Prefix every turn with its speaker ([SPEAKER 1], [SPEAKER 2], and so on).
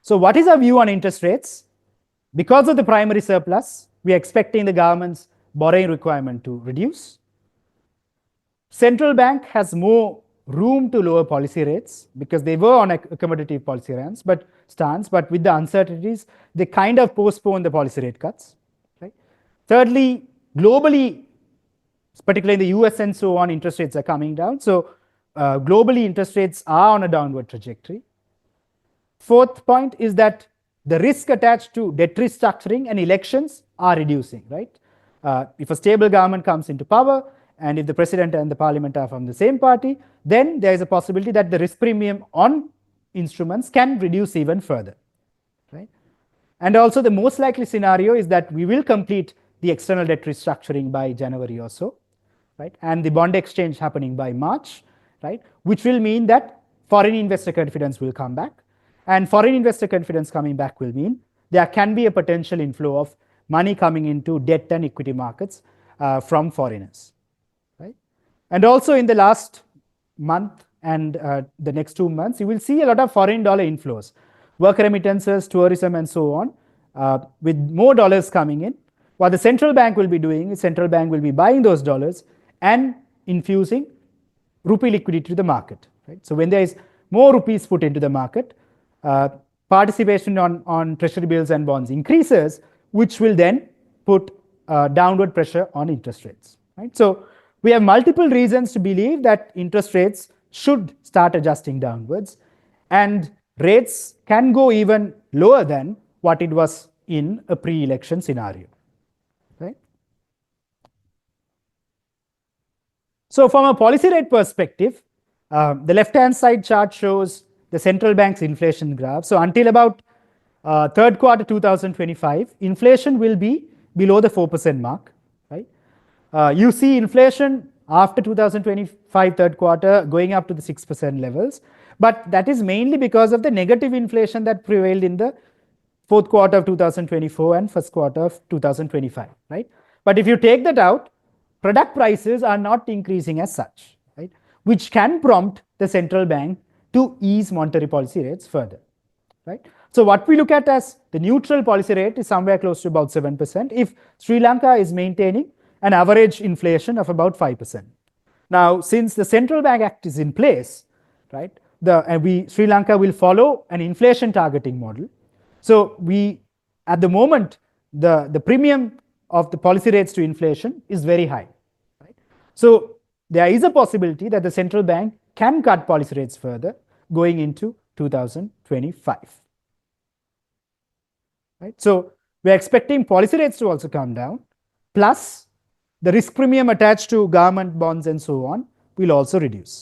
[SPEAKER 1] So what is our view on interest rates? Because of the primary surplus, we are expecting the government's borrowing requirement to reduce. Central bank has more room to lower policy rates because they were on accommodative policy stance, but with the uncertainties, they kind of postpone the policy rate cuts. Right? Thirdly, globally, particularly in the US and so on, interest rates are coming down. So globally, interest rates are on a downward trajectory. Fourth point is that the risk attached to debt restructuring and elections are reducing, right? If a stable government comes into power, and if the president and the parliament are from the same party, then there is a possibility that the risk premium on instruments can reduce even further, right? And also the most likely scenario is that we will complete the external debt restructuring by January or so, right? And the bond exchange happening by March, right? Which will mean that foreign investor confidence will come back. And foreign investor confidence coming back will mean there can be a potential inflow of money coming into debt and equity markets from foreigners. Right? And also in the last month and the next 2 months, you will see a lot of foreign dollar inflows, work remittances, tourism, and so on, with more dollars coming in. What the central bank will be doing is central bank will be buying those dollars and infusing rupee liquidity to the market. Right? So when there is more rupees put into the market, participation on treasury bills and bonds increases, which will then put downward pressure on interest rates. Right? So we have multiple reasons to believe that interest rates should start adjusting downwards, and rates can go even lower than what it was in a pre-election scenario. Right? So from a policy rate perspective, the left-hand side chart shows the central bank's inflation graph. So until about third quarter 2025, inflation will be below the 4% mark. Right? You see inflation after 2025 third quarter going up to the 6% levels, but that is mainly because of the negative inflation that prevailed in the fourth quarter of 2024 and first quarter of 2025. Right? But if you take that out, product prices are not increasing as such, right? Which can prompt the central bank to ease monetary policy rates further, right? So what we look at as the neutral policy rate is somewhere close to about 7% if Sri Lanka is maintaining an average inflation of about 5%. Now, since the Central Bank Act is in place, right, Sri Lanka will follow an inflation targeting model. So at the moment, the premium of the policy rates to inflation is very high. Right? So there is a possibility that the central bank can cut policy rates further going into 2025. Right? So we're expecting policy rates to also come down, plus the risk premium attached to government bonds and so on will also reduce.